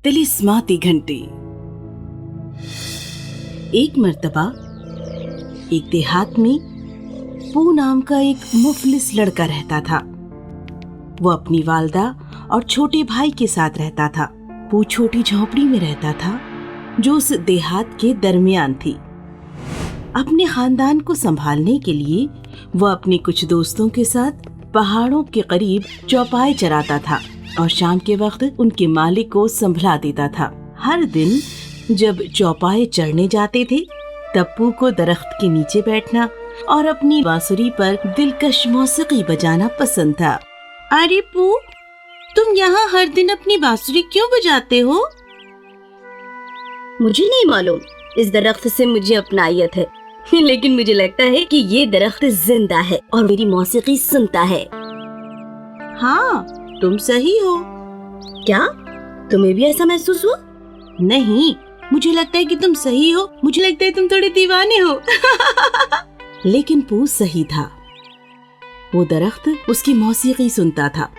तिलिस्माती घंटी। एक मर्तबा एक देहात में पू नाम का एक मुफलिस लड़का रहता था। वो अपनी वालदा और छोटे भाई के साथ रहता था। पू छोटी झोपड़ी में रहता था जो उस देहात के दरमियान थी। अपने खानदान को संभालने के लिए वो अपने कुछ दोस्तों के साथ पहाड़ों के करीब चौपाए चराता था और शाम के वक्त उनके मालिक को संभला देता था। हर दिन जब चौपाए चढ़ने जाते थे तब पू को दरख्त के नीचे बैठना और अपनी बांसुरी पर दिलकश मौसीकी बजाना पसंद था। अरे पू, तुम यहाँ हर दिन अपनी बांसुरी क्यों बजाते हो? मुझे नहीं मालूम, इस दरख्त से मुझे अपनायत है लेकिन मुझे लगता है कि ये दरख्त जिंदा है और मेरी मौसीकी सुनता है। हाँ, तुम सही हो। क्या तुम्हें भी ऐसा महसूस हुआ? नहीं, मुझे लगता है कि तुम सही हो। मुझे लगता है तुम थोड़े दीवाने हो। लेकिन पू सही था। वो दरख्त उसकी मौसीकी सुनता था।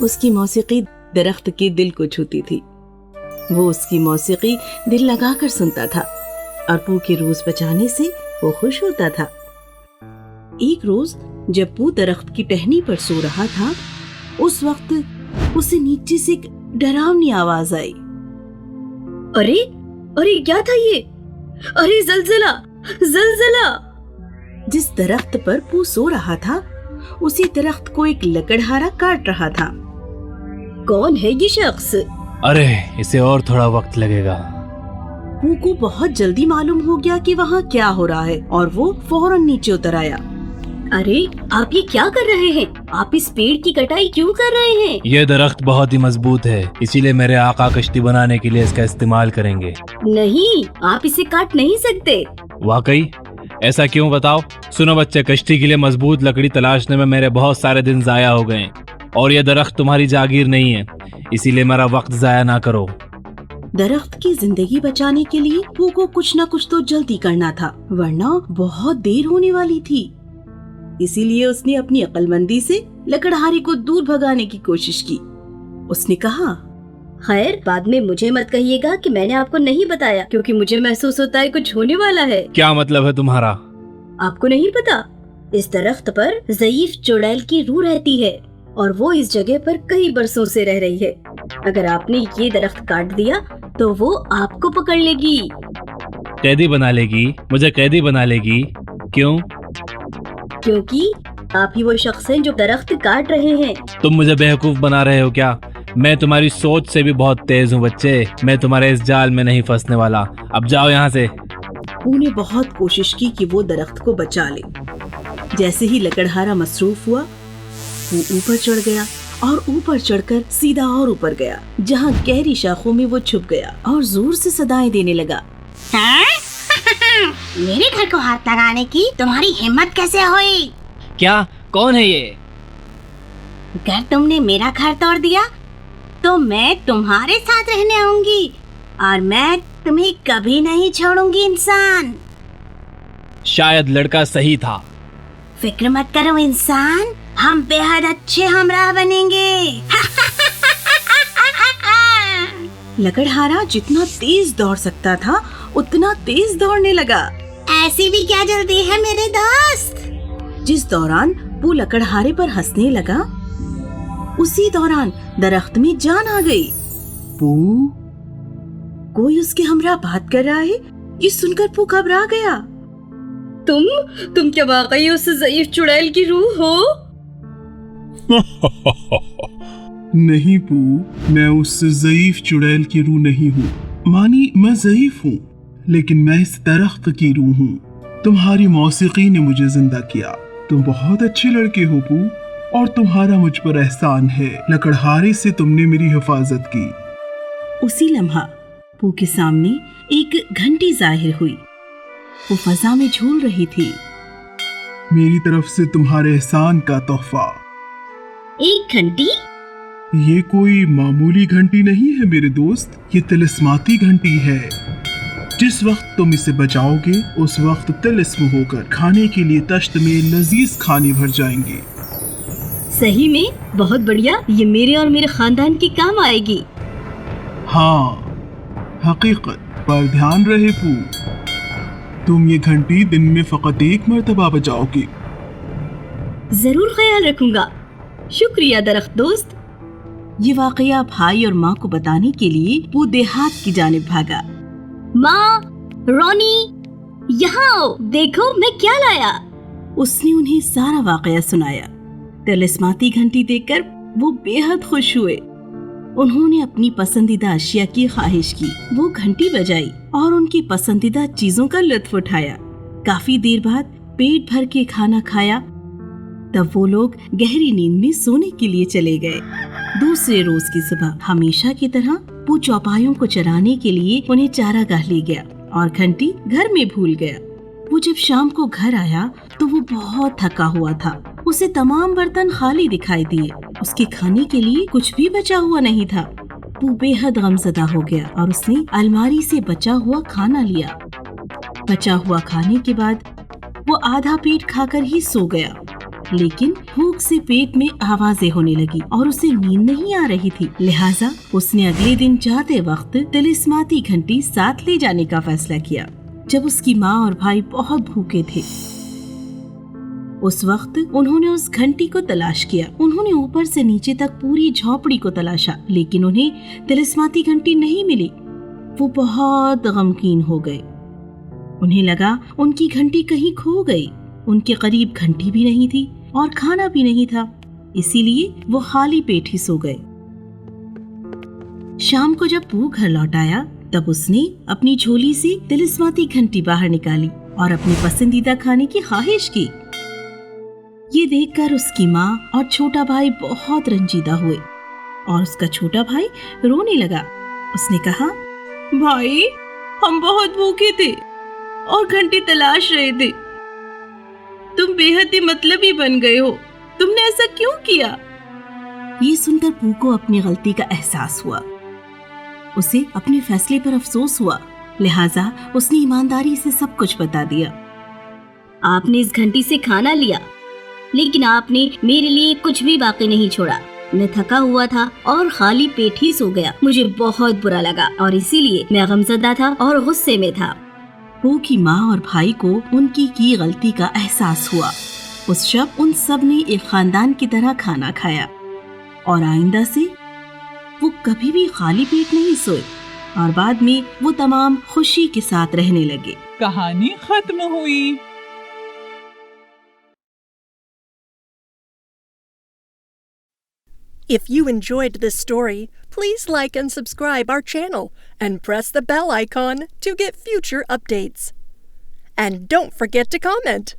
उसकी मौसीकी दरख्त के दिल को छूती थी। वो उसकी मौसीकी दिल लगाकर सुनता था और पू के रोज बचाने से वो खुश होता था। एक रोज जब पू दरख्त की टहनी पर सो रहा था, उस वक्त उसे नीचे से एक डरावनी आवाज आई। अरे अरे क्या था ये? अरे जलजला जलजला! जिस दरख्त पर पू सो रहा था उसी दरख्त को एक लकड़हारा काट रहा था। कौन है ये शख्स? अरे इसे और थोड़ा वक्त लगेगा। पू को बहुत जल्दी मालूम हो गया कि वहाँ क्या हो रहा है और वो फौरन नीचे उतर आया। अरे आप ये क्या कर रहे हैं? आप इस पेड़ की कटाई क्यों कर रहे हैं? ये दरख्त बहुत ही मजबूत है, इसीलिए मेरे आका कश्ती बनाने के लिए इसका इस्तेमाल करेंगे। नहीं, आप इसे काट नहीं सकते। वाकई? ऐसा क्यों बताओ? सुनो बच्चे, कश्ती के लिए मजबूत लकड़ी तलाशने में मेरे बहुत सारे दिन जाया हो गए और ये दरख्त तुम्हारी जागीर नहीं है, इसीलिए मेरा वक्त जाया ना करो। दरख्त की जिंदगी बचाने के लिए पू को कुछ न कुछ तो जल्दी करना था, वरना बहुत देर होने वाली थी। इसीलिए उसने अपनी अक्लमंदी से लकड़हारे को दूर भगाने की कोशिश की। उसने कहा, खैर, बाद में मुझे मत कहिएगा कि मैंने आपको नहीं बताया, क्योंकि मुझे महसूस होता है कुछ होने वाला है। क्या मतलब है तुम्हारा? आपको नहीं पता, इस दरख्त पर ज़ईफ चुड़ैल की रूह रहती है और वो इस जगह पर कई बरसों से रह रही है। अगर आपने ये दरख्त काट दिया तो वो आपको पकड़ लेगी। कैदी बना लेगी? मुझे कैदी बना लेगी? क्यों? क्योंकि आप ही वो शख्स हैं जो दरख्त काट रहे हैं। तुम मुझे बेवकूफ बना रहे हो क्या? मैं तुम्हारी सोच से भी बहुत तेज हूँ बच्चे, मैं तुम्हारे इस जाल में नहीं फंसने वाला। अब जाओ यहाँ से। पू ने बहुत कोशिश की कि वो दरख्त को बचा ले। जैसे ही लकड़हारा मसरूफ हुआ, वो ऊपर चढ़ गया और ऊपर चढ़कर सीधा और ऊपर गया, जहाँ गहरी शाखों में वो छुप गया और जोर से सदाएं देने लगा। मेरे घर को हाथ लगाने की तुम्हारी हिम्मत कैसे हुई? क्या? कौन है ये? अगर तुमने मेरा घर तोड़ दिया तो मैं तुम्हारे साथ रहने आऊंगी और मैं तुम्हें कभी नहीं छोड़ूंगी इंसान। शायद लड़का सही था। फिक्र मत करो इंसान, हम बेहद अच्छे हमराह बनेंगे। लकड़हारा जितना तेज दौड़ सकता था उतना तेज दौड़ने लगा। ऐसी भी क्या जल्दी है मेरे दोस्त? जिस दौरान पू लकड़हारे पर हंसने लगा, उसी दौरान दरख्त में जान आ गई। पू, कोई उसके हमरा बात कर रहा है। ये सुनकर पू घबरा गया। तुम क्या वाकई उस ज़ईफ चुड़ैल की रूह हो? नहीं पू, मैं उस ज़ईफ चुड़ैल की रूह नहीं हूँ। मानी मैं ज़ईफ हूँ, लेकिन मैं इस दरख्त की रूह हूँ। तुम्हारी मौसीकी ने मुझे जिंदा किया। तुम बहुत अच्छे लड़के हो पू, और तुम्हारा मुझ पर एहसान है। लकड़हारे से तुमने मेरी हिफाजत की। उसी लम्हा पू के सामने एक घंटी जाहिर हुई। वो फजा में झूल रही थी। मेरी तरफ से तुम्हारे एहसान का तोहफा। एक घंटी? ये कोई मामूली घंटी नहीं है मेरे दोस्त, ये तिलिस्माती घंटी है। जिस वक्त तुम इसे बजाओगे उस वक्त तिलिस्म होकर खाने के लिए तश्त में लजीज खाने भर जाएंगे। सही में बहुत बढ़िया, ये मेरे और मेरे खानदान के काम आएगी। हाँ, हकीकत पर ध्यान रहे पू, तुम ये घंटी दिन में फकत एक मर्तबा बजाओगे। जरूर ख्याल रखूंगा। शुक्रिया दरख्त दोस्त। ये वाकया भाई और माँ को बताने के लिए वो देहात की जानिब भागा। माँ, रॉनी, यहाँ आओ, देखो मैं क्या लाया। उसने उन्हें सारा वाकया सुनाया। तिलिस्माती घंटी देखकर वो बेहद खुश हुए। उन्होंने अपनी पसंदीदा अशिया की ख्वाहिश की। वो घंटी बजाई और उनकी पसंदीदा चीजों का लुत्फ उठाया। काफी देर बाद पेट भर के खाना खाया। तब वो लोग गहरी नींद में सोने के लिए चले गए। दूसरे रोज की सुबह हमेशा की तरह वो चौपायों को चराने के लिए उन्हें चारागाह ले गया और घंटी घर में भूल गया। वो जब शाम को घर आया तो वो बहुत थका हुआ था। उसे तमाम बर्तन खाली दिखाई दिए। उसके खाने के लिए कुछ भी बचा हुआ नहीं था। वो बेहद गमज़दा हो गया और उसने अलमारी से बचा हुआ खाना लिया। बचा हुआ खाने के बाद वो आधा पेट खाकर ही सो गया, लेकिन भूख से पेट में आवाजें होने लगी और उसे नींद नहीं आ रही थी। लिहाजा उसने अगले दिन जाते वक्त तिलिस्माती घंटी साथ ले जाने का फैसला किया। जब उसकी माँ और भाई बहुत भूखे थे, उस वक्त उन्होंने उस घंटी को तलाश किया। उन्होंने ऊपर से नीचे तक पूरी झोपड़ी को तलाशा, लेकिन उन्हें तिलिस्माती घंटी नहीं मिली। वो बहुत गमगीन हो गए। उन्हें लगा उनकी घंटी कहीं खो गई। उनके करीब घंटी भी नहीं थी और खाना भी नहीं था, इसीलिए वो खाली पेट ही सो गए। शाम को जब पू घर लौट आया तब उसने अपनी झोली से तिलिस्माती घंटी बाहर निकाली और अपनी पसंदीदा खाने की ख्वाहिश की। ये देखकर उसकी माँ और छोटा भाई बहुत रंजीदा हुए और उसका छोटा भाई रोने लगा। उसने कहा, भाई, हम बहुत भूखे थे और घंटी तलाश रहे थे। तुम बेहद ही मतलबी बन गए हो। तुमने ऐसा क्यों किया? ये सुनकर पू को अपनी गलती का एहसास हुआ। उसे अपने फैसले पर अफसोस हुआ, लिहाजा उसने ईमानदारी से सब कुछ बता दिया। आपने इस घंटी से खाना लिया, लेकिन आपने मेरे लिए कुछ भी बाकी नहीं छोड़ा। मैं थका हुआ था और खाली पेट ही सो गया। मुझे बहुत बुरा लगा और इसीलिए मैं गमज़दा था और गुस्से में था। पू की माँ और भाई को उनकी की गलती का एहसास हुआ। उस शब उन सब ने एक खानदान की तरह खाना खाया और आइंदा से वो कभी भी खाली पेट नहीं सोए और बाद में वो तमाम खुशी के साथ रहने लगे। कहानी खत्म हुई। If you enjoyed this story, please like and subscribe our channel and press the bell icon to get future updates. And don't forget to comment.